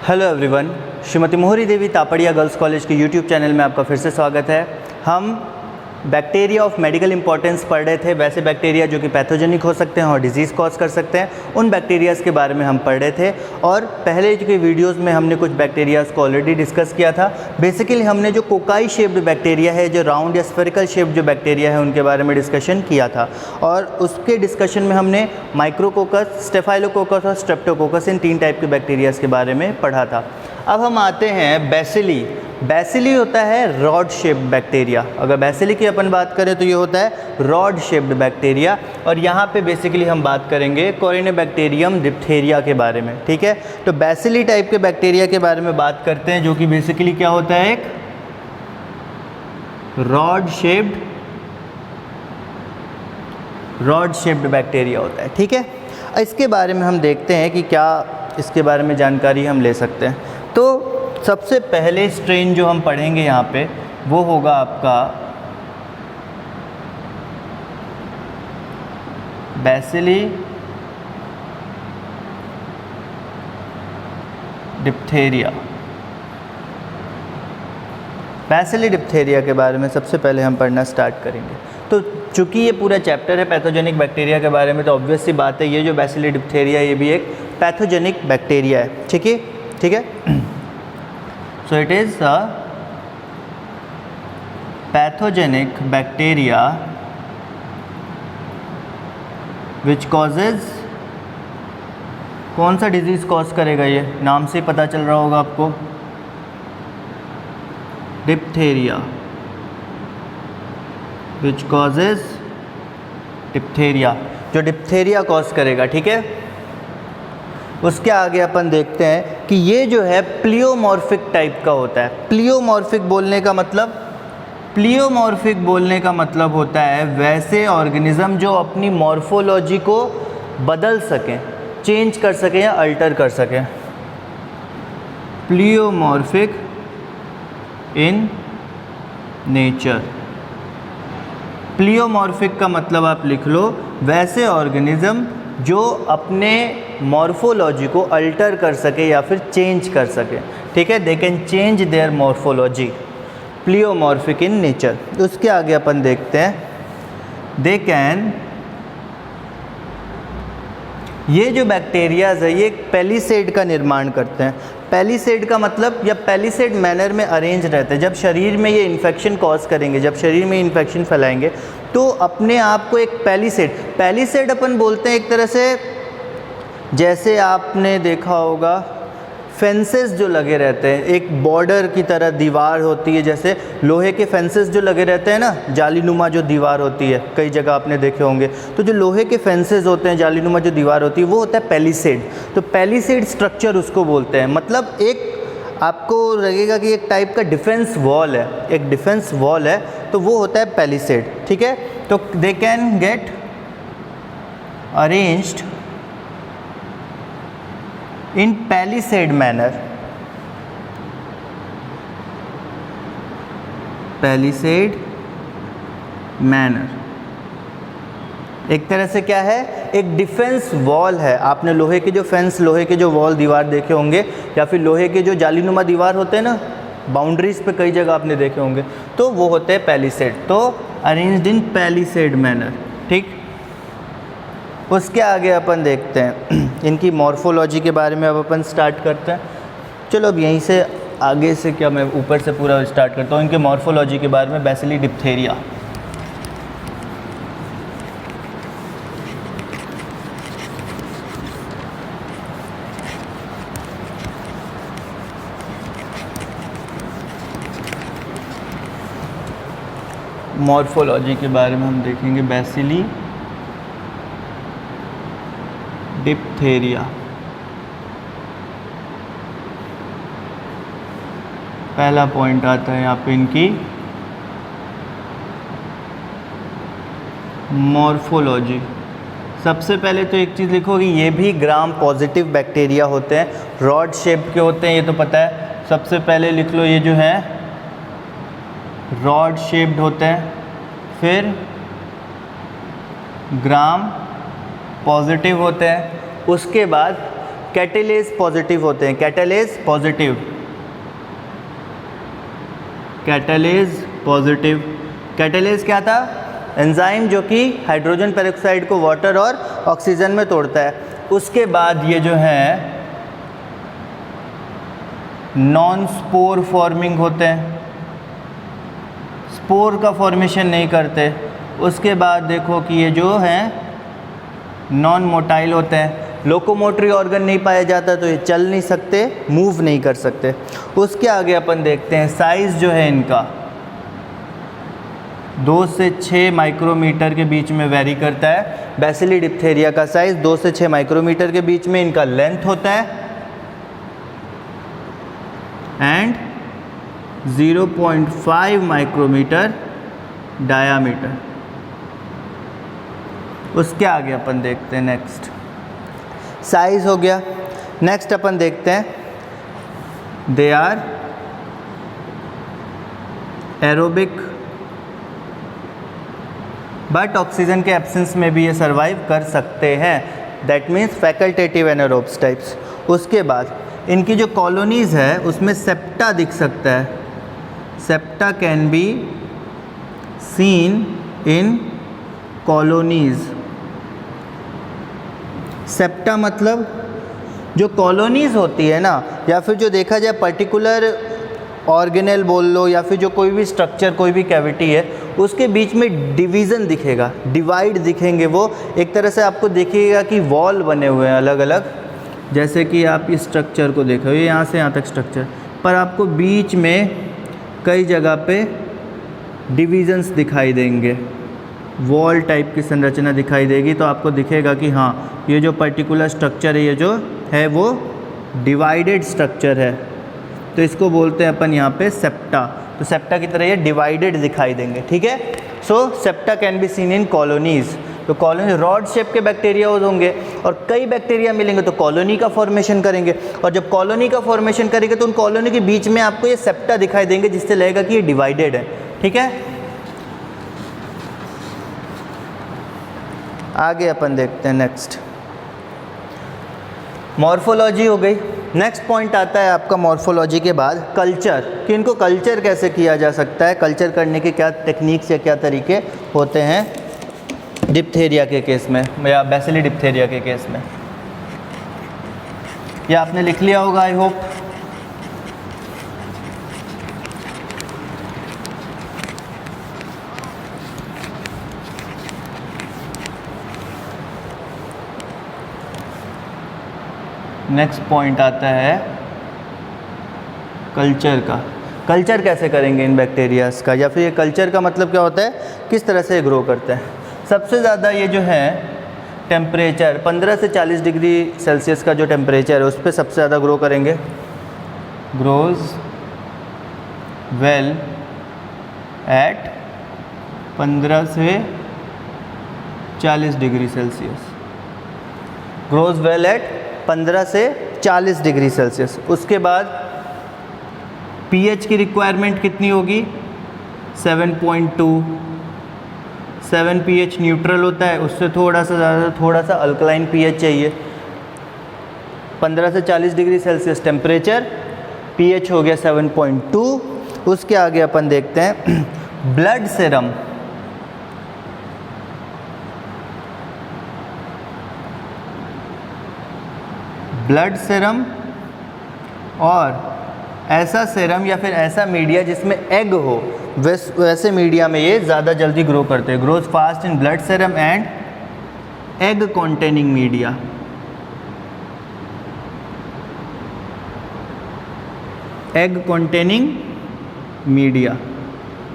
Hello everyone, Shrimati मोहरी देवी Tapadia girls college के YouTube channel में आपका फिर से स्वागत है। हम बैक्टीरिया ऑफ मेडिकल इंपॉर्टेंस पढ़ रहे थे। वैसे बैक्टीरिया जो कि पैथोजेनिक हो सकते हैं और डिजीज़ कॉज कर सकते हैं, उन बैक्टीरियाज़ के बारे में हम पढ़ रहे थे। और पहले के वीडियोस में हमने कुछ बैक्टीरियाज़ को ऑलरेडी डिस्कस किया था। बेसिकली हमने जो कोकाई शेप्ड बैक्टीरिया है, जो राउंड या स्फेरिकल शेप्ड जो बैक्टीरिया है, उनके बारे में डिस्कशन किया था। और उसके डिस्कशन में हमने माइक्रोकोकस, स्टेफाइलोकोकस और स्ट्रेप्टोकोकस, इन 3 टाइप के बैक्टीरियाज़ के बारे में पढ़ा था। अब हम आते हैं बैसिली। बैसिली होता है रॉड शेप्ड बैक्टीरिया। अगर बैसिली की अपन बात करें तो ये होता है रॉड शेप्ड बैक्टीरिया। और यहाँ पे बेसिकली हम बात करेंगे कोरिनेबैक्टीरियम डिप्थेरिया के बारे में। ठीक है, तो बैसिली टाइप के बैक्टीरिया के बारे में बात करते हैं, जो कि बेसिकली क्या होता है, एक रॉड शेप्ड बैक्टीरिया होता है। ठीक है, इसके बारे में हम देखते हैं कि क्या इसके बारे में जानकारी हम ले सकते हैं। तो सबसे पहले स्ट्रेन जो हम पढ़ेंगे यहाँ पे वो होगा आपका बैसिली डिप्थेरिया। बैसिली डिप्थेरिया के बारे में सबसे पहले हम पढ़ना स्टार्ट करेंगे। तो चूँकि ये पूरा चैप्टर है पैथोजेनिक बैक्टीरिया के बारे में, तो ऑब्वियस सी बात है ये जो बैसिली डिप्थेरिया ये भी एक पैथोजेनिक बैक्टीरिया है। ठीक है। So it is a pathogenic bacteria which causes, कौन सा डिजीज़ कॉज करेगा, ये नाम से पता चल रहा होगा आपको, डिप्थेरिया, which causes डिप्थेरिया, जो डिप्थेरिया कॉज करेगा। ठीक है, उसके आगे अपन देखते हैं कि ये जो है प्लियोमॉर्फिक टाइप का होता है। प्लियोमॉर्फिक बोलने का मतलब होता है वैसे ऑर्गेनिज्म जो अपनी मॉर्फोलॉजी को बदल सकें, चेंज कर सकें या अल्टर कर सकें। Pleomorphic in nature. प्लियोमॉर्फिक का मतलब आप लिख लो, वैसे ऑर्गेनिज्म जो अपने मॉर्फोलॉजी को अल्टर कर सके या फिर चेंज कर सके। ठीक है, they can change their morphology, pleomorphic in nature. उसके आगे अपन देखते हैं, दे कैन, ये जो बैक्टीरियाज है ये पैलिसेड का निर्माण करते हैं। पैलिसेड का मतलब, या पैलिसेड मैनर में अरेंज रहते हैं। जब शरीर में ये इन्फेक्शन कॉज करेंगे, जब शरीर में इन्फेक्शन फैलाएंगे, तो अपने आप को एक पैलिसेड अपन बोलते हैं एक तरह से, जैसे आपने देखा होगा फेंसेस जो लगे रहते हैं, एक बॉर्डर की तरह दीवार होती है, जैसे लोहे के फेंसेस जो लगे रहते हैं ना, जालीनुमा जो दीवार होती है, कई जगह आपने देखे होंगे। तो जो लोहे के फेंसेस होते हैं, जालीनुमा जो दीवार होती है, वो होता है पैलिसेड। तो पैलिसेड स्ट्रक्चर उसको बोलते हैं। मतलब एक आपको लगेगा कि एक टाइप का डिफेंस वॉल है, एक डिफेंस वॉल है, तो वो होता है पैलिसेड। ठीक है, तो they can get arranged in palisade manner. Palisade manner एक तरह से क्या है, एक डिफेंस वॉल है। आपने लोहे के जो फेंस, लोहे के जो वॉल दीवार देखे होंगे, या फिर लोहे के जो जालीनुमा दीवार होते हैं ना, बाउंड्रीज पे कई जगह आपने देखे होंगे, तो वो होते हैं पैलिसेड। तो अरेंज्ड इन पैलिसेड मैनर। ठीक, उसके आगे अपन देखते हैं इनकी मॉर्फोलॉजी के बारे में। अब अपन स्टार्ट करते हैं। चलो अब यहीं से आगे से क्या, मैं ऊपर से पूरा स्टार्ट करता हूँ इनके मॉर्फोलॉजी के बारे में। बैसिली डिप्थेरिया, मॉर्फोलॉजी के बारे में हम देखेंगे। बैसिली डिप्थेरिया, पहला पॉइंट आता है यहाँ पे इनकी मॉर्फोलॉजी। सबसे पहले तो एक चीज़ लिखो कि ये भी ग्राम पॉजिटिव बैक्टीरिया होते हैं, रॉड शेप के होते हैं, ये तो पता है। सबसे पहले लिख लो, ये जो है रॉड शेप्ड होते हैं, फिर ग्राम पॉजिटिव होते हैं, उसके बाद कैटालेज पॉजिटिव होते हैं, catalase positive, catalase positive. Catalase क्या था? एंजाइम जो कि हाइड्रोजन पेरोक्साइड को वाटर और ऑक्सीजन में तोड़ता है। उसके बाद ये जो है नॉन स्पोर फॉर्मिंग होते हैं, स्पोर का फॉर्मेशन नहीं करते। उसके बाद देखो कि ये जो हैं नॉन मोटाइल होते हैं, लोकोमोटरी ऑर्गन नहीं पाया जाता तो ये चल नहीं सकते, मूव नहीं कर सकते। उसके आगे अपन देखते हैं साइज़ जो है इनका 2 से 6 माइक्रोमीटर के बीच में वेरी करता है। बैसिली डिप्थेरिया का साइज़ 2 से 6 माइक्रोमीटर के बीच में इनका लेंथ होता है एंड 0.5 माइक्रोमीटर डायामीटर। उसके आगे अपन देखते हैं नेक्स्ट साइज हो गया। नेक्स्ट अपन देखते हैं they are aerobic, but oxygen के एब्सेंस में भी ये सर्वाइव कर सकते हैं, that means facultative anaerobes types. उसके बाद इनकी जो कॉलोनीज़ है उसमें सेप्टा दिख सकता है, septa can be seen in colonies. Septa मतलब जो कॉलोनीज़ होती है ना, या फिर जो देखा जाए पर्टिकुलर ऑर्गेनेल बोल लो या फिर जो कोई भी स्ट्रक्चर, कोई भी कैविटी है, उसके बीच में डिवीज़न दिखेगा, डिवाइड दिखेंगे। वो एक तरह से आपको दिखेगा कि वॉल बने हुए हैं अलग अलग। जैसे कि आप इस स्ट्रक्चर को देखो, ये यहाँ से यहाँ तक स्ट्रक्चर, पर आपको बीच में कई जगह पे डिवीज़न्स दिखाई देंगे, वॉल टाइप की संरचना दिखाई देगी। तो आपको दिखेगा कि हाँ ये जो पर्टिकुलर स्ट्रक्चर है, ये जो है वो डिवाइडेड स्ट्रक्चर है, तो इसको बोलते हैं अपन यहाँ पे सेप्टा। तो सेप्टा की तरह ये डिवाइडेड दिखाई देंगे, ठीक है। So septa can be seen in colonies. तो कॉलोनी रॉड शेप के बैक्टीरिया होंगे और कई बैक्टीरिया मिलेंगे तो कॉलोनी का फॉर्मेशन करेंगे, और जब कॉलोनी का फॉर्मेशन करेंगे तो उन कॉलोनी के बीच में आपको ये सेप्टा दिखाई देंगे, जिससे लगेगा कि ये डिवाइडेड है, ठीक है। आगे अपन देखते हैं नेक्स्ट मॉर्फोलॉजी हो गई। नेक्स्ट पॉइंट आता है आपका मॉर्फोलॉजी के बाद कल्चर, कि इनको कल्चर कैसे किया जा सकता है, कल्चर करने के क्या टेक्निक्स या क्या तरीके होते हैं डिप्थेरिया के केस में या बैसिली डिप्थेरिया के केस में। ये आपने लिख लिया होगा आई होप। नेक्स्ट पॉइंट आता है कल्चर का। कल्चर कैसे करेंगे इन बैक्टीरियाज का, या फिर ये कल्चर का मतलब क्या होता है, किस तरह से ग्रो करते हैं। सबसे ज़्यादा ये जो है टेम्परेचर 15 से 40 डिग्री सेल्सियस का जो टेम्परेचर है उस पर सबसे ज़्यादा ग्रो करेंगे। ग्रोज वेल एट 15 से 40 degree Celsius, grows well at 15 से 40 डिग्री सेल्सियस। उसके बाद पीएच की रिक्वायरमेंट कितनी होगी, 7.2। 7 पीएच न्यूट्रल होता है, उससे थोड़ा सा ज़्यादा, थोड़ा सा अल्कलाइन पीएच चाहिए। 15 से 40 डिग्री सेल्सियस टेम्परेचर, पीएच हो गया 7.2। उसके आगे अपन देखते हैं ब्लड सेरम। ब्लड सेरम और ऐसा सेरम या फिर ऐसा मीडिया जिसमें एग हो, वैसे मीडिया में ये ज़्यादा जल्दी ग्रो करते हैं। Grows fast in blood serum and egg containing media. Egg containing media,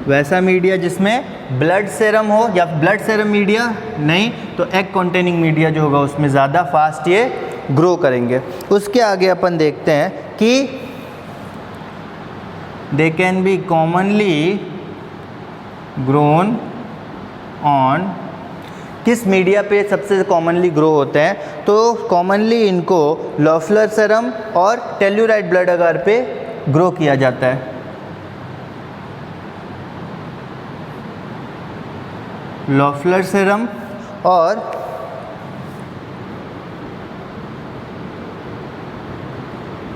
वैसा मीडिया जिसमें ब्लड सेरम हो, या ब्लड सेरम मीडिया नहीं तो एग कॉन्टेनिंग मीडिया जो होगा उसमें ज़्यादा फास्ट ये ग्रो करेंगे। उसके आगे अपन देखते हैं कि they can be commonly grown on, किस मीडिया पे सबसे कॉमनली ग्रो होते हैं, तो कॉमनली इनको लॉफलर सेरम और टेल्यूराइड ब्लड अगार पे ग्रो किया जाता है। लॉफलर सेरम और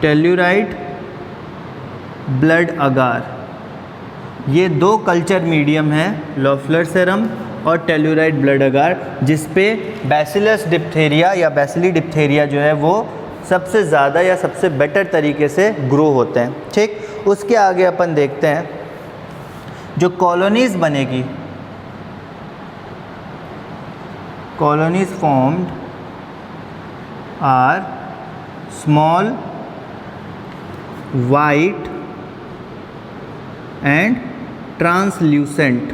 टेल्यूराइड ब्लड अगार, ये दो कल्चर मीडियम हैं, लोफलर सेरम और टेल्यूराइड ब्लड अगार, जिस पे बैसिलस डिप्थेरिया या बैसिली डिप्थेरिया जो है वो सबसे ज़्यादा या सबसे बेटर तरीके से ग्रो होते हैं। ठीक, उसके आगे अपन देखते हैं जो कॉलोनीज़ बनेगी, colonies formed are small white and translucent.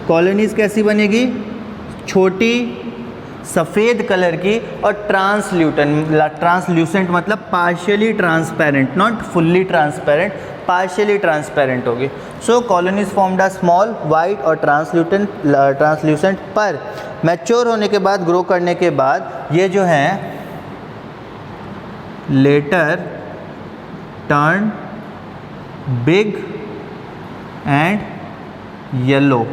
Colonies कैसी बनेगी? छोटी, सफ़ेद कलर की और ट्रांसल्यूसेंट मतलब partially transparent, not fully transparent, partially transparent होगी। So colonies formed are small white और ट्रांसल्यूसेंट, पर मैच्योर होने के बाद, ग्रो करने के बाद ये जो हैं later turn big and yellow,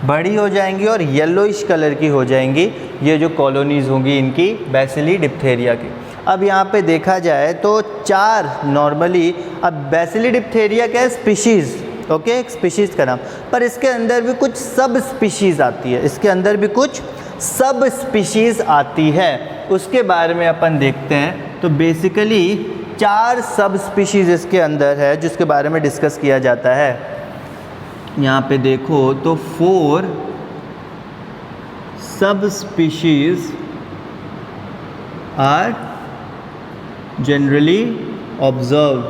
बड़ी हो जाएंगी और येलोइश कलर की हो जाएंगी ये जो कॉलोनीज़ होंगी इनकी बैसिली डिप्थेरिया की। अब यहाँ पे देखा जाए तो चार नॉर्मली, अब बैसिली डिप्थेरिया क्या है? स्पीशीज़, ओके, एक स्पीशीज़ का नाम, पर इसके अंदर भी कुछ सब स्पीशीज़ आती है, इसके अंदर भी कुछ सब स्पीशीज़ आती है, उसके बारे में अपन देखते हैं। तो बेसिकली 4 सब स्पीशीज़ इसके अंदर है जिसके बारे में डिस्कस किया जाता है। यहाँ पे देखो तो 4 सब स्पीशीज़ आर जनरली ऑब्जर्व्ड।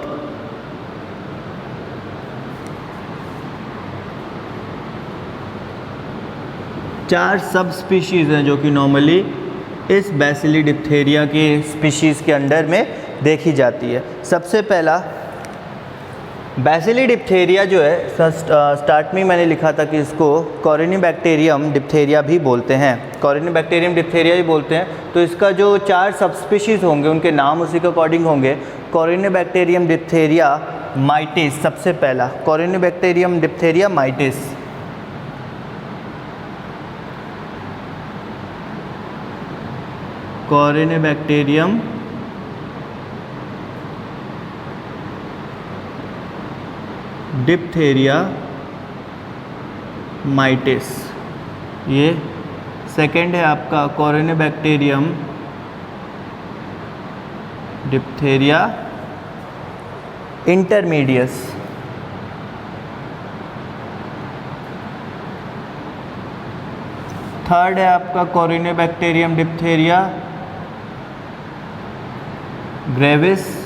चार सब स्पीशीज़ हैं जो कि नॉर्मली इस बैसिली डिप्थेरिया के स्पीशीज़ के अंडर में देखी जाती है। सबसे पहला बैसिली डिप्थेरिया जो है, स्टार्ट में मैंने लिखा था कि इसको कॉरिनीबैक्टीरियम डिप्थेरिया भी बोलते हैं, कॉरिनीबैक्टीरियम डिप्थेरिया ही बोलते हैं। तो इसका जो 4 सब स्पीशीज़ होंगे उनके नाम उसी के अकॉर्डिंग होंगे। कॉरिनीबैक्टीरियम डिप्थेरिया माइटिस, सबसे पहला कॉरिनीबैक्टीरियम डिप्थेरिया माइटिस। कॉरिनीबैक्टीरियम डिप्थेरिया माइटिस, ये सेकंड है आपका कॉरिनीबैक्टीरियम डिप्थेरिया इंटरमीडियस। थर्ड है आपका कॉरिनीबैक्टीरियम डिप्थेरिया ग्रेविस।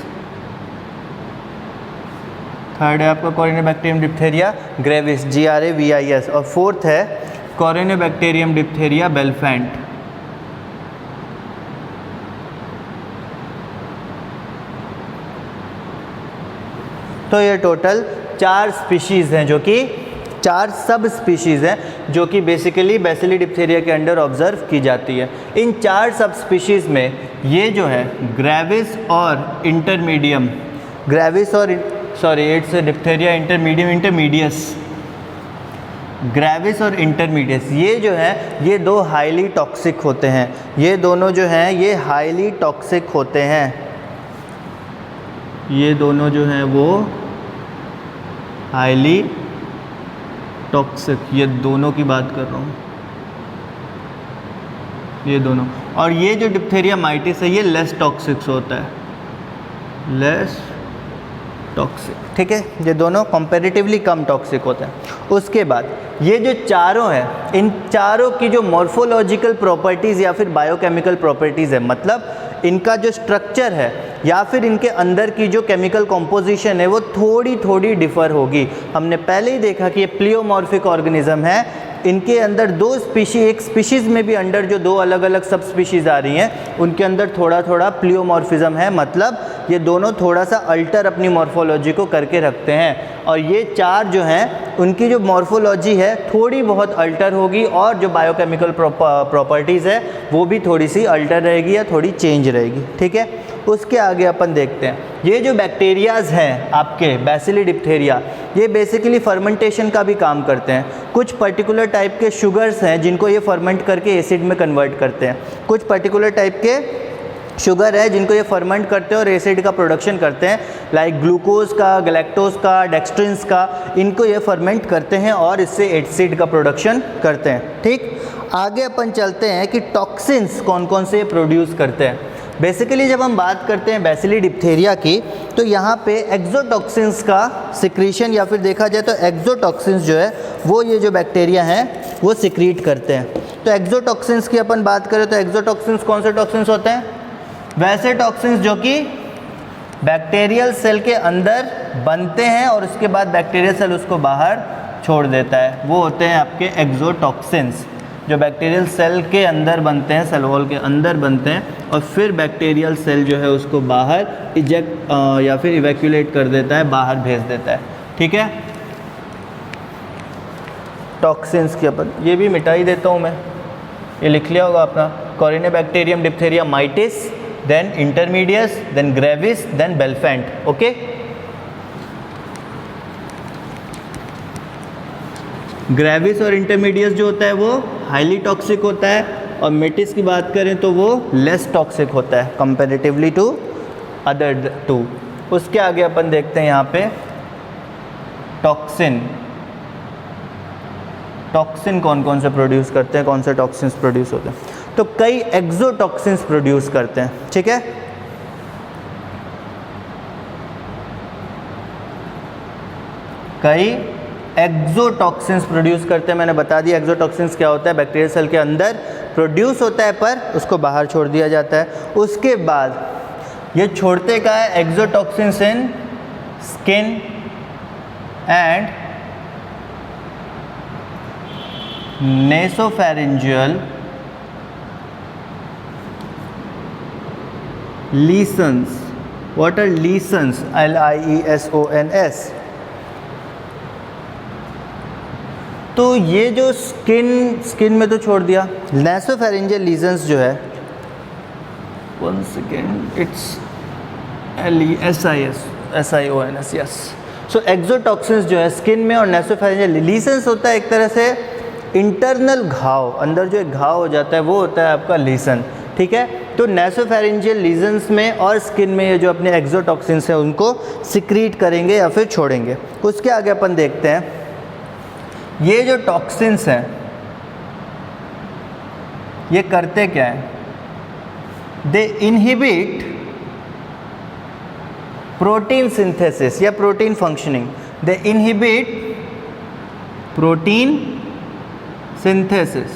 थर्ड है आपका कॉरिनीबैक्टीरियम डिप्थेरिया ग्रेविस, GRAVIS। और फोर्थ है कॉरिनीबैक्टीरियम डिप्थेरिया बेल्फेंट। तो ये टोटल 4 स्पीशीज़ हैं जो कि 4 सब स्पीशीज़ हैं जो कि बेसिकली बैसिली डिप्थेरिया के अंडर ऑब्जर्व की जाती है। इन 4 सब स्पीशीज़ में ये जो है ग्रेविस और इंटरमीडियम, ग्रेविस और इट्स डिप्थेरिया इंटरमीडियस, ग्रेविस और इंटरमीडियस, ये जो है ये 2 हाईली टॉक्सिक होते हैं। ये दोनों जो हैं ये हाईली टॉक्सिक होते हैं, ये दोनों जो हैं वो हाईली टॉक्सिक, ये दोनों की बात कर रहा हूँ, ये दोनों। और ये जो डिप्थेरिया माइटिस है ये लेस टॉक्सिक होता है, लेस टॉक्सिक, ठीक है। ये दोनों कंपैरेटिवली कम टॉक्सिक होते हैं। उसके बाद ये जो चारों हैं, इन चारों की जो मॉर्फोलॉजिकल प्रॉपर्टीज़ या फिर बायोकेमिकल प्रॉपर्टीज़ है, मतलब इनका जो स्ट्रक्चर है या फिर इनके अंदर की जो केमिकल कॉम्पोजिशन है वो थोड़ी थोड़ी डिफ़र होगी। हमने पहले ही देखा कि ये प्लियोमॉर्फिक ऑर्गेनिज्म है, इनके अंदर 2 स्पीशीज़, एक स्पीशीज़ में भी अंडर जो 2 अलग अलग सब स्पीशीज़ आ रही हैं उनके अंदर थोड़ा थोड़ा प्लियोमॉर्फिज्म है, मतलब ये दोनों थोड़ा सा अल्टर अपनी मॉर्फोलॉजी को करके रखते हैं। और ये 4 जो हैं उनकी जो मॉर्फोलॉजी है थोड़ी बहुत अल्टर होगी और जो बायोकेमिकल प्रॉपर्टीज़ है वो भी थोड़ी सी अल्टर रहेगी या थोड़ी चेंज रहेगी, ठीक है। उसके आगे अपन देखते हैं, ये जो बैक्टीरियाज़ हैं आपके बैसिली डिप्थेरिया, ये बेसिकली फर्मेंटेशन का भी काम करते हैं। कुछ पर्टिकुलर टाइप के शुगर्स हैं जिनको ये फर्मेंट करके एसिड में कन्वर्ट करते हैं। कुछ पर्टिकुलर टाइप के शुगर है जिनको ये फर्मेंट करते हैं और एसिड का प्रोडक्शन करते हैं, लाइक ग्लूकोज का, गैलेक्टोज का, डेक्स्ट्रिन्स का, इनको ये फर्मेंट करते हैं और इससे एसिड का प्रोडक्शन करते हैं, ठीक। आगे अपन चलते हैं कि टॉक्सिन्स कौन कौन से प्रोड्यूस करते हैं। बेसिकली जब हम बात करते हैं बैसिली डिप्थेरिया की, तो यहाँ पे एक्सोटॉक्सिन्स का सिक्रीशन या फिर देखा जाए तो एक्सोटॉक्सिन्स जो है वो ये जो बैक्टीरिया हैं वो सिक्रीट करते हैं। तो एक्सोटॉक्सिन्स की अपन बात करें तो एक्सोटॉक्सिन्स कौन से टॉक्सिन्स होते हैं? वैसे टॉक्सिन्स जो कि बैक्टीरियल सेल के अंदर बनते हैं और उसके बाद बैक्टीरियल सेल उसको बाहर छोड़ देता है, वो होते हैं आपके एक्सोटॉक्सिन्स, जो बैक्टीरियल सेल के अंदर बनते हैं, सेल वॉल के अंदर बनते हैं और फिर बैक्टीरियल सेल जो है उसको बाहर इजेक्ट या फिर इवैक्यूलेट कर देता है, बाहर भेज देता है, ठीक है। टॉक्सिन्स की अपन ये भी मिटा ही देता हूँ मैं, ये लिख लिया होगा अपना, Corynebacterium diphtheriae mitis, then intermedius, then gravis, then belfanti, okay. Gravis और इंटरमीडियस जो होता है वो हाईली टॉक्सिक होता है और मेटिस की बात करें तो वो लेस टॉक्सिक होता है कंपैरेटिवली टू अदर टू। उसके आगे अपन देखते हैं यहाँ पे टॉक्सिन। टॉक्सिन कौन कौन से प्रोड्यूस करते हैं, कौन से टॉक्सिन्स प्रोड्यूस होते हैं? तो कई एक्सोटॉक्सिन्स प्रोड्यूस करते हैं, ठीक है। कई एक्सोटॉक्सिन्स प्रोड्यूस करते हैं। मैंने बता दिया एक्सोटॉक्सिन्स क्या होता है, बैक्टीरियल सेल के अंदर प्रोड्यूस होता है पर उसको बाहर छोड़ दिया जाता है। उसके बाद ये छोड़ते का है exotoxins in skin and nasopharyngeal lesions. What are lesions? Liesons. तो ये जो स्किन में तो छोड़ दिया, नेसोफैरिंजियल लीजन्स जो है, one second, it's LESIONS, yes. So exotoxins जो है स्किन में और नेसोफैरिंजियल लीजन्स होता है एक तरह से इंटरनल घाव, अंदर जो एक घाव हो जाता है वो होता है आपका लीसन, ठीक है। तो नेसोफैरिंजियल लीजन्स में और स्किन में ये जो अपने एक्सोटॉक्सिन्स हैं उनको सिक्रीट करेंगे या फिर छोड़ेंगे। उसके आगे अपन देखते हैं ये जो टॉक्सिन्स हैं ये करते क्या हैं? दे इनहिबिट प्रोटीन सिंथेसिस या प्रोटीन फंक्शनिंग। दे इनहिबिट प्रोटीन सिंथेसिस,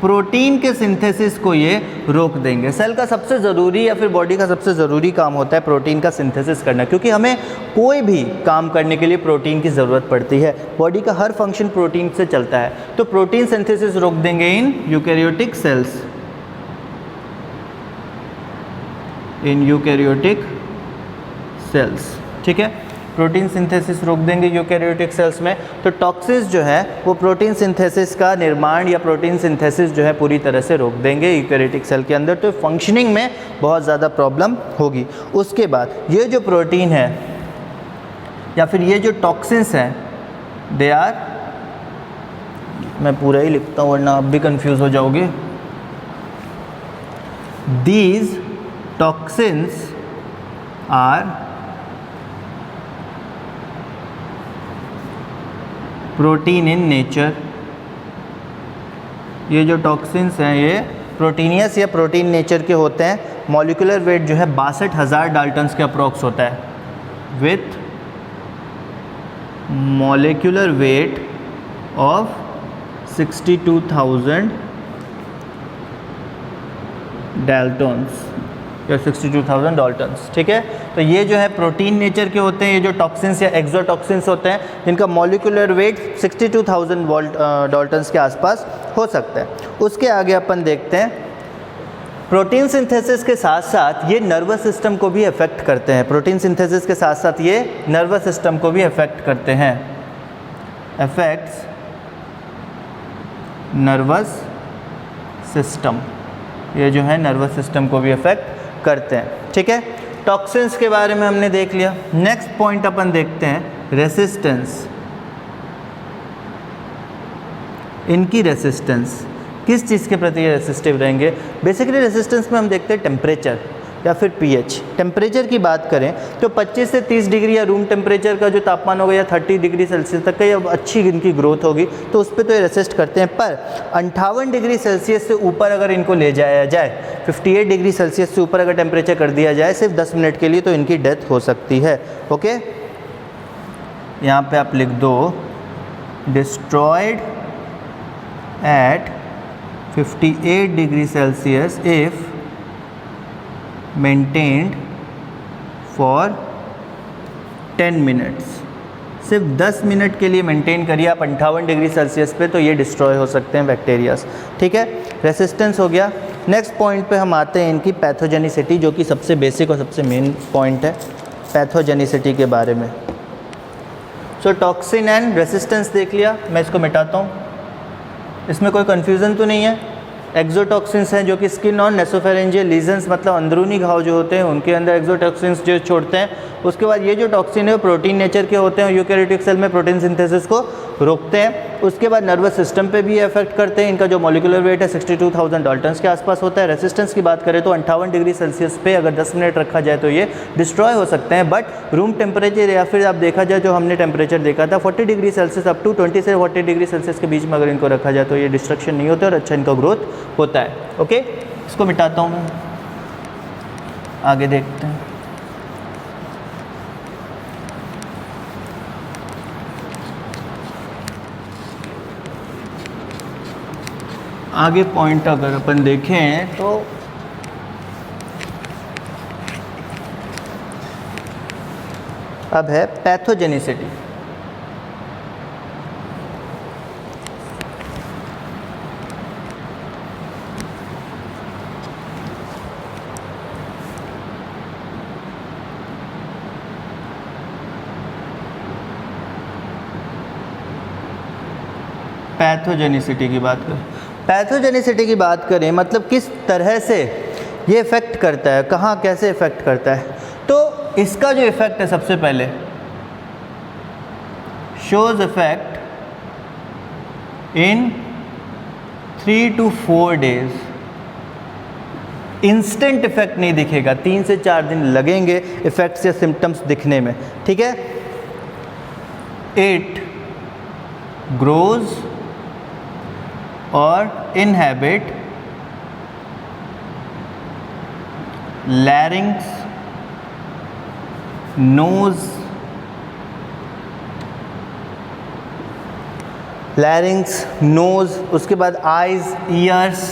प्रोटीन के सिंथेसिस को ये रोक देंगे। सेल का सबसे ज़रूरी या फिर बॉडी का सबसे ज़रूरी काम होता है प्रोटीन का सिंथेसिस करना, क्योंकि हमें कोई भी काम करने के लिए प्रोटीन की ज़रूरत पड़ती है। बॉडी का हर फंक्शन प्रोटीन से चलता है, तो प्रोटीन सिंथेसिस रोक देंगे in eukaryotic cells, in eukaryotic cells, ठीक है। प्रोटीन सिंथेसिस रोक देंगे यूकैरियोटिक सेल्स में। तो टॉक्सिन्स जो है वो प्रोटीन सिंथेसिस का निर्माण या प्रोटीन सिंथेसिस जो है पूरी तरह से रोक देंगे यूकैरियोटिक सेल के अंदर, तो फंक्शनिंग में बहुत ज़्यादा प्रॉब्लम होगी। उसके बाद ये जो प्रोटीन है या फिर ये जो टॉक्सिन्स हैं, दे आर, मैं पूरा ही लिखता हूँ वरना आप भी कंफ्यूज हो जाओगे। These toxins are protein in nature. ये जो टॉक्सिन्स हैं ये प्रोटीनियस या प्रोटीन नेचर के होते हैं। मॉलिक्यूलर वेट जो है 62,000 डाल्टन्स के अप्रॉक्स होता है, with molecular weight of 62,000 Dalton's या 62,000 डाल्टन्स, ठीक है। तो ये जो है प्रोटीन नेचर के होते हैं, ये जो टॉक्सिन्स या एक्सोटॉक्सिन्स होते हैं जिनका मॉलिक्यूलर वेट 62,000 डाल्टन्स के आसपास हो सकता है। उसके आगे अपन देखते हैं प्रोटीन सिंथेसिस के साथ साथ ये नर्वस सिस्टम को भी अफेक्ट करते हैं। प्रोटीन सिंथेसिस के साथ साथ ये नर्वस सिस्टम को भी अफेक्ट करते हैं। अफेक्ट्स नर्वस सिस्टम, ये जो है नर्वस सिस्टम को भी अफेक्ट करते हैं। ठीक है, टॉक्सिन्स के बारे में हमने देख लिया। नेक्स्ट पॉइंट अपन देखते हैं रेसिस्टेंस। इनकी रेसिस्टेंस किस चीज़ के प्रति रेसिस्टिव रहेंगे? बेसिकली रेसिस्टेंस में हम देखते हैं टेम्परेचर या फिर पीएच। टेम्परेचर की बात करें तो 25 से 30 डिग्री या रूम टेम्परेचर का जो तापमान होगा या 30 डिग्री सेल्सियस तक का ये अच्छी इनकी ग्रोथ होगी, तो उस पर तो ये रेसिस्ट करते हैं। पर 58 डिग्री सेल्सियस से ऊपर अगर इनको ले जाया जाए, 58 डिग्री सेल्सियस से ऊपर अगर टेम्परेचर कर दिया जाए सिर्फ 10 मिनट के लिए, तो इनकी डेथ हो सकती है। ओके, यहाँ पे आप लिख दो destroyed at 58 degree Celsius if maintained for 10 minutes. सिर्फ 10 मिनट के लिए मेंटेन करिए आप 58 डिग्री सेल्सियस पे, तो ये डिस्ट्रॉय हो सकते हैं बैक्टीरियाज। ठीक है, रेसिस्टेंस हो गया। नेक्स्ट पॉइंट पे हम आते हैं इनकी पैथोजेनिसिटी, जो कि सबसे बेसिक और सबसे मेन पॉइंट है पैथोजेनिसिटी के बारे में। सो टॉक्सिन एंड रेसिस्टेंस देख लिया, मैं इसको मिटाता हूँ, इसमें कोई कन्फ्यूज़न तो नहीं है। एक्सोटॉक्सिन्स हैं जो कि स्किन और नेसोफेरेंजियल लीजन्स, मतलब अंदरूनी घाव जो होते हैं उनके अंदर एक्सोटॉक्सिन्स जो छोड़ते हैं। उसके बाद ये जो टॉक्सिन है वो प्रोटीन नेचर के होते हैं, यूकैरियोटिक सेल में प्रोटीन सिंथेसिस को रोकते हैं। उसके बाद नर्वस सिस्टम पे भी अफेक्ट करते हैं। इनका जो मॉलिक्यूलर वेट है 62,000 डाल्टन्स के आसपास होता है। रेसिस्टेंस की बात करें तो 58 डिग्री सेल्सियस पे अगर 10 मिनट रखा जाए तो ये डिस्ट्रॉय हो सकते हैं। बट रूम टेम्परेचर या फिर आप देखा जाए जो हमने टेम्परेचर देखा था 40 डिग्री सेल्सियस अप टू 20 से 40 डिग्री सेल्सियस के बीच में अगर इनको रखा जाए तो ये डिस्ट्रक्शन नहीं होता और अच्छा इनका ग्रोथ होता है। ओके, इसको मिटाता हूँ मैं, आगे देखते हैं। आगे पॉइंट अगर अपन देखें तो अब है पैथोजेनिसिटी। पैथोजेनिसिटी की बात करें, पैथोजेनिसिटी की बात करें मतलब किस तरह से ये इफ़ेक्ट करता है, कहाँ कैसे इफ़ेक्ट करता है। तो इसका जो इफ़ेक्ट है सबसे पहले shows effect in 3 to 4 days. Instant effect नहीं दिखेगा, 3 से 4 दिन लगेंगे इफेक्ट्स या सिम्टम्स दिखने में। ठीक है, इट ग्रोज और inhabit larynx, nose, larynx, nose, उसके बाद आइज, ईयर्स,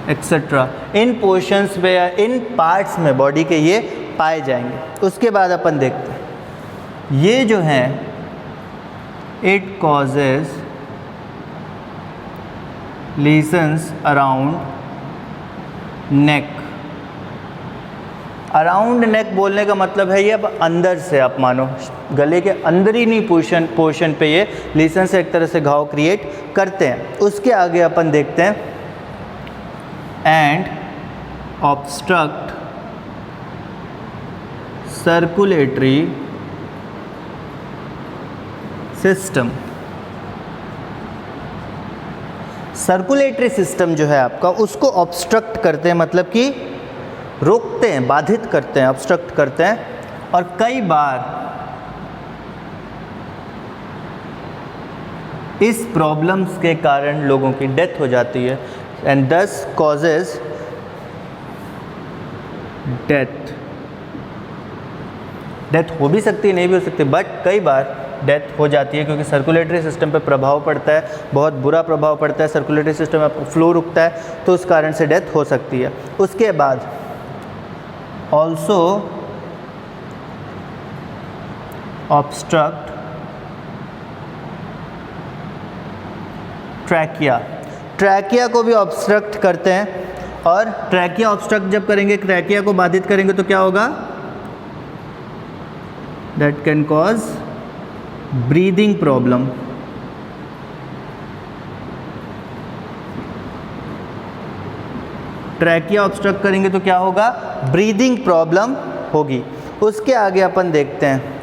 एक्सेट्रा। इन पोर्शंस में या इन पार्ट्स में बॉडी के ये पाए जाएंगे। उसके बाद अपन देखते हैं ये जो है it causes lesions around neck. Around नेक बोलने का मतलब है ये अब अंदर से, आप मानो गले के अंदरूनी पोर्शन पे ये लीजन्स एक तरह से घाव क्रिएट करते हैं। उसके आगे अपन देखते हैं and obstruct circulatory system. Circulatory system जो है आपका उसको ऑब्स्ट्रक्ट करते हैं, मतलब कि रोकते हैं, बाधित करते हैं, ऑब्स्ट्रक्ट करते हैं। और कई बार इस प्रॉब्लम्स के कारण लोगों की डेथ हो जाती है एंड दस कॉजेज डेथ। डेथ हो भी सकती है, नहीं भी हो सकती, बट कई बार डेथ हो जाती है क्योंकि सर्कुलेटरी सिस्टम पे प्रभाव पड़ता है, बहुत बुरा प्रभाव पड़ता है। सर्कुलेटरी सिस्टम में फ्लो रुकता है तो उस कारण से डेथ हो सकती है। उसके बाद ऑल्सो ऑब्स्ट्रक्ट ट्रैकिया। ट्रैकिया को भी ऑब्स्ट्रक्ट करते हैं और ट्रैकिया ऑब्स्ट्रक्ट जब करेंगे, ट्रैकिया को बाधित करेंगे तो क्या होगा, that can cause breathing problem. Trachea obstruct करेंगे तो क्या होगा, ब्रीदिंग प्रॉब्लम होगी। उसके आगे अपन देखते हैं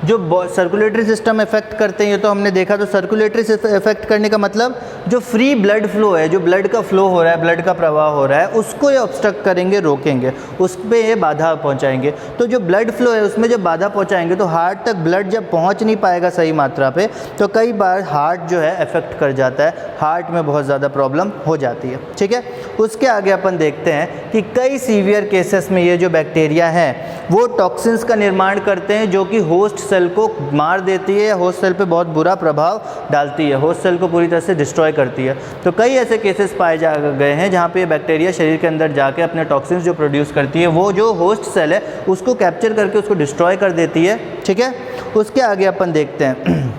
जो सर्कुलेटरी सिस्टम इफेक्ट करते हैं, ये तो हमने देखा। तो सर्कुलेटरी इफेक्ट करने का मतलब जो फ्री ब्लड फ्लो है, जो ब्लड का फ्लो हो रहा है, ब्लड का प्रवाह हो रहा है, उसको ये ऑब्स्ट्रक्ट करेंगे, रोकेंगे, उस पर ये बाधा पहुंचाएंगे। तो जो ब्लड फ्लो है उसमें जब बाधा पहुंचाएंगे तो हार्ट तक ब्लड जब पहुंच नहीं पाएगा सही मात्रा पे, तो कई बार हार्ट जो है अफेक्ट कर जाता है, हार्ट में बहुत ज़्यादा प्रॉब्लम हो जाती है। ठीक है, उसके आगे अपन देखते हैं कि कई सीवियर केसेस में ये जो बैक्टीरिया हैं वो टॉक्सिन्स का निर्माण करते हैं जो कि होस्ट सेल को मार देती है, होस्ट सेल पे बहुत बुरा प्रभाव डालती है, होस्ट सेल को पूरी तरह से डिस्ट्रॉय करती है। तो कई ऐसे केसेस पाए गए हैं जहाँ पे ये बैक्टीरिया शरीर के अंदर जाके अपने टॉक्सिन्स जो प्रोड्यूस करती है वो जो होस्ट सेल है उसको कैप्चर करके उसको डिस्ट्रॉय कर देती है। ठीक है, उसके आगे अपन देखते हैं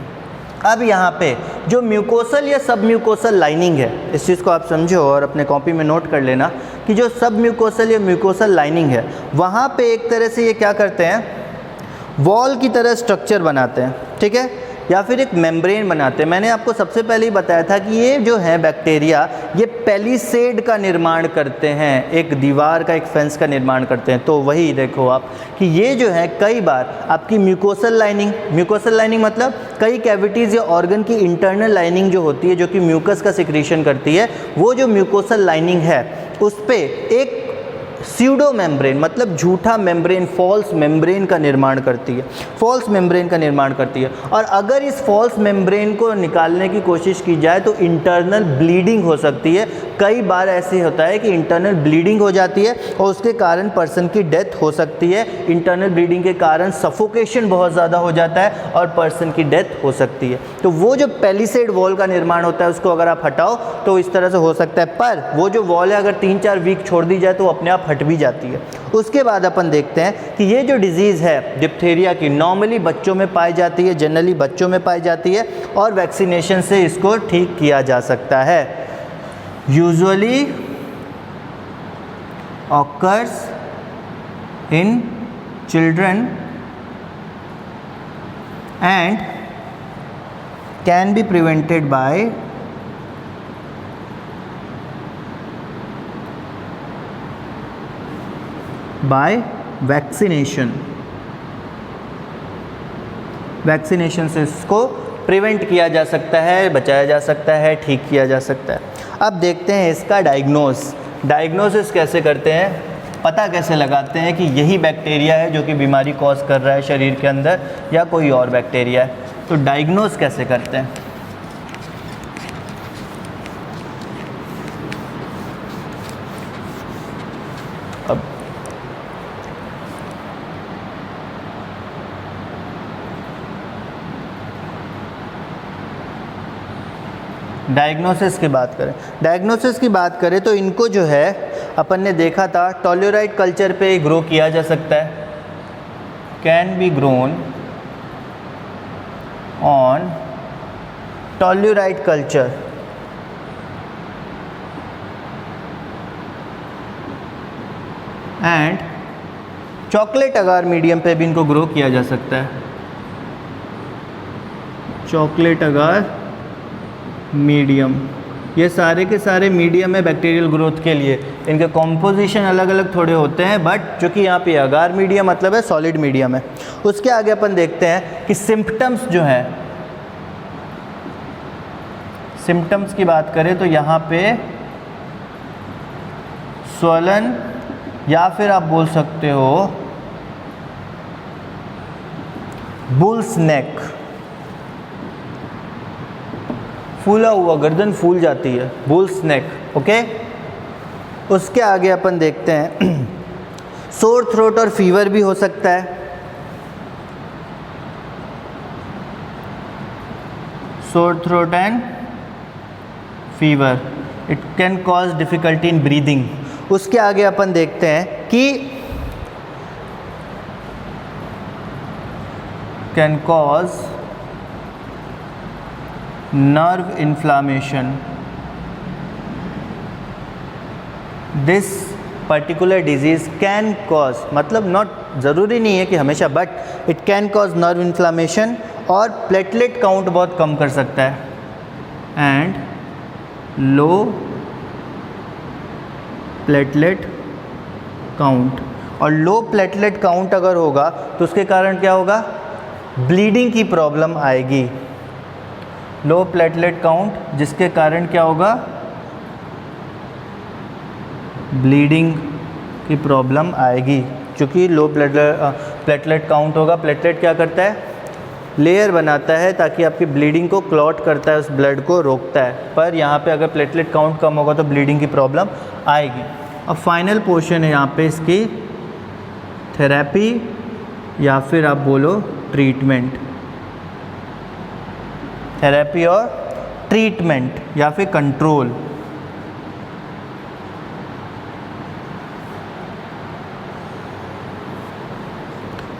अब यहाँ पे जो म्यूकोसल या सब म्यूकोसल लाइनिंग है, इस चीज़ को आप समझो और अपने कॉपी में नोट कर लेना कि जो सब म्यूकोसल या म्यूकोसल लाइनिंग है वहाँ पे एक तरह से ये क्या करते हैं, वॉल की तरह स्ट्रक्चर बनाते हैं। ठीक है, या फिर एक मेम्ब्रेन बनाते हैं। मैंने आपको सबसे पहले ही बताया था कि ये जो है बैक्टीरिया ये पैलिसेड का निर्माण करते हैं, एक दीवार का, एक फेंस का निर्माण करते हैं। तो वही देखो आप कि ये जो है कई बार आपकी म्यूकोसल लाइनिंग मतलब कई कैविटीज़ या ऑर्गन की इंटरनल लाइनिंग जो होती है जो कि म्यूकस का सिक्रीशन करती है, वो जो म्यूकोसल लाइनिंग है उस पर एक स्यूडो मेम्ब्रेन मतलब झूठा मेम्ब्रेन, फॉल्स मेम्ब्रेन का निर्माण करती है, फॉल्स मेम्ब्रेन का निर्माण करती है। और अगर इस फॉल्स मेम्ब्रेन को निकालने की कोशिश की जाए तो इंटरनल ब्लीडिंग हो सकती है। कई बार ऐसे होता है कि इंटरनल ब्लीडिंग हो जाती है और उसके कारण पर्सन की डेथ हो सकती है। इंटरनल ब्लीडिंग के कारण सफोकेशन बहुत ज़्यादा हो जाता है और पर्सन की डेथ हो सकती है। तो वो जो पैलिसेड वॉल का निर्माण होता है उसको अगर आप हटाओ तो इस तरह से हो सकता है, पर वो जो वॉल है अगर 3-4 वीक छोड़ दी जाए तो अपने आप हट भी जाती है। उसके बाद अपन देखते हैं कि ये जो डिजीज़ है डिप्थीरिया की नॉर्मली बच्चों में पाई जाती है, जनरली बच्चों में पाई जाती है और वैक्सीनेशन से इसको ठीक किया जा सकता है। Usually occurs in children and can be prevented by vaccination से इसको प्रिवेंट किया जा सकता है, बचाया जा सकता है, ठीक किया जा सकता है। अब देखते हैं इसका डायग्नोसिस कैसे करते हैं, पता कैसे लगाते हैं कि यही बैक्टीरिया है जो कि बीमारी कॉज कर रहा है शरीर के अंदर या कोई और बैक्टीरिया है। तो डायग्नोस कैसे करते हैं, अब डायग्नोसिस की बात करें तो इनको जो है अपन ने देखा था टोल्यूराइड कल्चर पे ग्रो किया जा सकता है, can be grown on tellurite culture and chocolate agar medium पे भी इनको ग्रो किया जा सकता है, चॉकलेट अगार मीडियम। ये सारे के सारे मीडियम है बैक्टीरियल ग्रोथ के लिए, इनके कॉम्पोजिशन अलग अलग थोड़े होते हैं, बट जो कि यहाँ पे अगार मीडियम मतलब है सॉलिड मीडियम है। उसके आगे अपन देखते हैं कि सिम्पटम्स जो है, सिम्पटम्स की बात करें तो यहाँ पे स्वलन या फिर आप बोल सकते हो बुल्स नेक, फूला हुआ गर्दन फूल जाती है, बुल्स नेक। ओके, उसके आगे अपन देखते हैं सोर थ्रोट और फीवर भी हो सकता है, sore throat and fever, it can cause difficulty in breathing. उसके आगे अपन देखते हैं कि can cause nerve inflammation. This particular disease can cause, मतलब नॉट ज़रूरी नहीं है कि हमेशा, but it can cause nerve inflammation और प्लेटलेट काउंट बहुत कम कर सकता है एंड लो प्लेटलेट काउंट। और लो प्लेटलेट काउंट अगर होगा तो उसके कारण क्या होगा, ब्लीडिंग की प्रॉब्लम आएगी। लो प्लेटलेट काउंट जिसके कारण क्या होगा, ब्लीडिंग की प्रॉब्लम आएगी। क्योंकि लो प्लेटलेट काउंट होगा, प्लेटलेट क्या करता है, लेयर बनाता है ताकि आपकी ब्लीडिंग को क्लॉट करता है, उस ब्लड को रोकता है। पर यहाँ पे अगर प्लेटलेट काउंट कम होगा तो ब्लीडिंग की प्रॉब्लम आएगी। अब फाइनल पोर्शन है यहाँ पे इसकी थेरेपी या फिर आप बोलो ट्रीटमेंट, थेरेपी और ट्रीटमेंट या फिर कंट्रोल।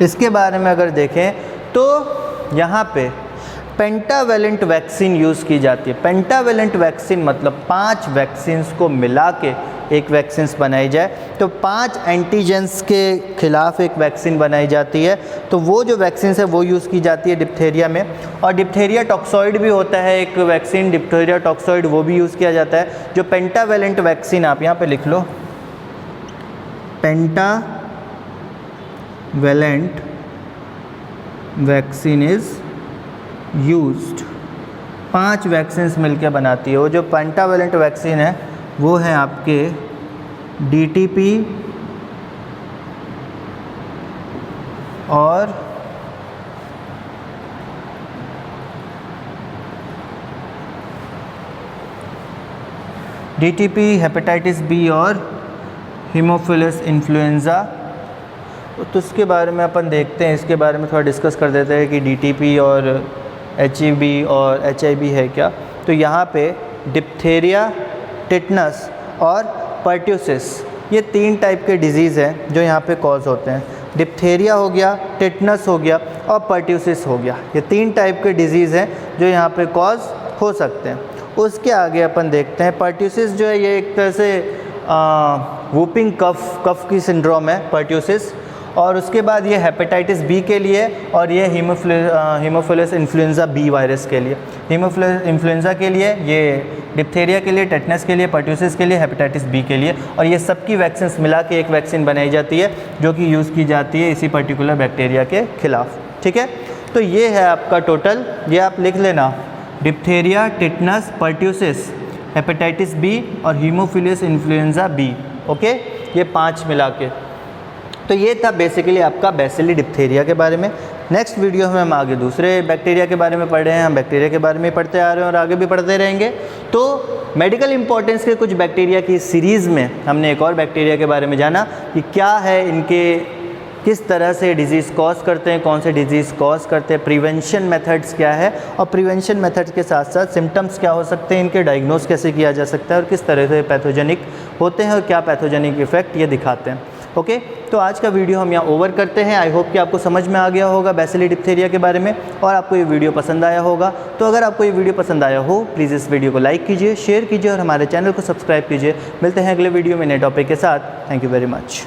इसके बारे में अगर देखें तो यहाँ पे पेंटावेलेंट वैक्सीन यूज़ की जाती है। पेंटावेलेंट वैक्सीन मतलब 5 वैक्सीन्स को मिला के एक वैक्सीन्स बनाई जाए, तो 5 एंटीजेंस के खिलाफ एक वैक्सीन बनाई जाती है। तो वो जो वैक्सीन्स है वो यूज़ की जाती है डिप्थेरिया में। और डिप्थेरिया टॉक्सॉइड भी होता है एक वैक्सीन, डिप्थेरिया टॉक्सॉइड, वो भी यूज़ किया जाता है। जो पेंटावेलेंट वैक्सीन, आप यहाँ पे लिख लो, pentavalent vaccine is used, 5 vaccines मिलकर बनाती है। वो जो पेंटावेलेंट वैक्सीन है वो है आपके DTP और DTP, हेपेटाइटिस बी और हीमोफिलस इन्फ्लुएंजा। तो उसके बारे में अपन देखते हैं, इसके बारे में थोड़ा डिस्कस कर देते हैं कि DTP और HEB और HIV है क्या। तो यहाँ पे डिप्थेरिया, टिटनस और पर्ट्यूसिस, ये 3 टाइप के डिजीज़ हैं जो यहाँ पे कॉज होते हैं। डिप्थेरिया हो गया, टिटनस हो गया और पर्ट्यूसिस हो गया। ये 3 टाइप के डिजीज़ हैं जो यहाँ पे कॉज हो सकते हैं। उसके आगे अपन देखते हैं पर्ट्यूसिस जो है, ये एक तरह से वूपिंग कफ की सिंड्रोम है पर्ट्यूसिस। और उसके बाद ये हेपेटाइटिस बी के लिए और ये हीमोफिलस इन्फ्लुएंजा बी वायरस के लिए। हीमोफिलस इन्फ्लुएंजा के लिए, ये डिप्थेरिया के लिए, टेटनस के लिए, पर्ट्यूसिस के लिए, हेपेटाइटिस बी के लिए। और ये सबकी वैक्सीन्स मिला के एक वैक्सीन बनाई जाती है जो कि यूज़ की जाती है इसी पर्टिकुलर बैक्टीरिया के खिलाफ। ठीक है, तो ये है आपका टोटल, ये आप लिख लेना, diphtheria, tetanus, pertussis, hepatitis B और हीमोफिलस इन्फ्लुएंजा बी। ओके, ये 5 मिला के। तो ये था बेसिकली आपका बैसिली डिप्थेरिया के बारे में। नेक्स्ट वीडियो में हम आगे दूसरे बैक्टीरिया के बारे में पढ़ रहे हैं। हम बैक्टीरिया के बारे में पढ़ते आ रहे हैं और आगे भी पढ़ते रहेंगे। तो मेडिकल इंपॉर्टेंस के कुछ बैक्टीरिया की सीरीज़ में हमने एक और बैक्टीरिया के बारे में जाना कि क्या है, इनके किस तरह से डिजीज़ कॉज करते हैं, कौन से डिजीज़ कॉज करते हैं, प्रिवेंशन मेथड्स क्या है, और प्रिवेंशन मेथड्स के साथ साथ सिम्टम्स क्या हो सकते हैं, इनके डायग्नोस कैसे किया जा सकता है और किस तरह से पैथोजेनिक होते हैं और क्या पैथोजेनिक इफेक्ट ये दिखाते हैं। ओके, तो आज का वीडियो हम यहाँ ओवर करते हैं। आई होप कि आपको समझ में आ गया होगा बैसिली डिप्थेरिया के बारे में और आपको ये वीडियो पसंद आया होगा। तो अगर आपको ये वीडियो पसंद आया हो, प्लीज़ इस वीडियो को लाइक कीजिए, शेयर कीजिए और हमारे चैनल को सब्सक्राइब कीजिए। मिलते हैं अगले वीडियो में नए टॉपिक के साथ। Thank you very much.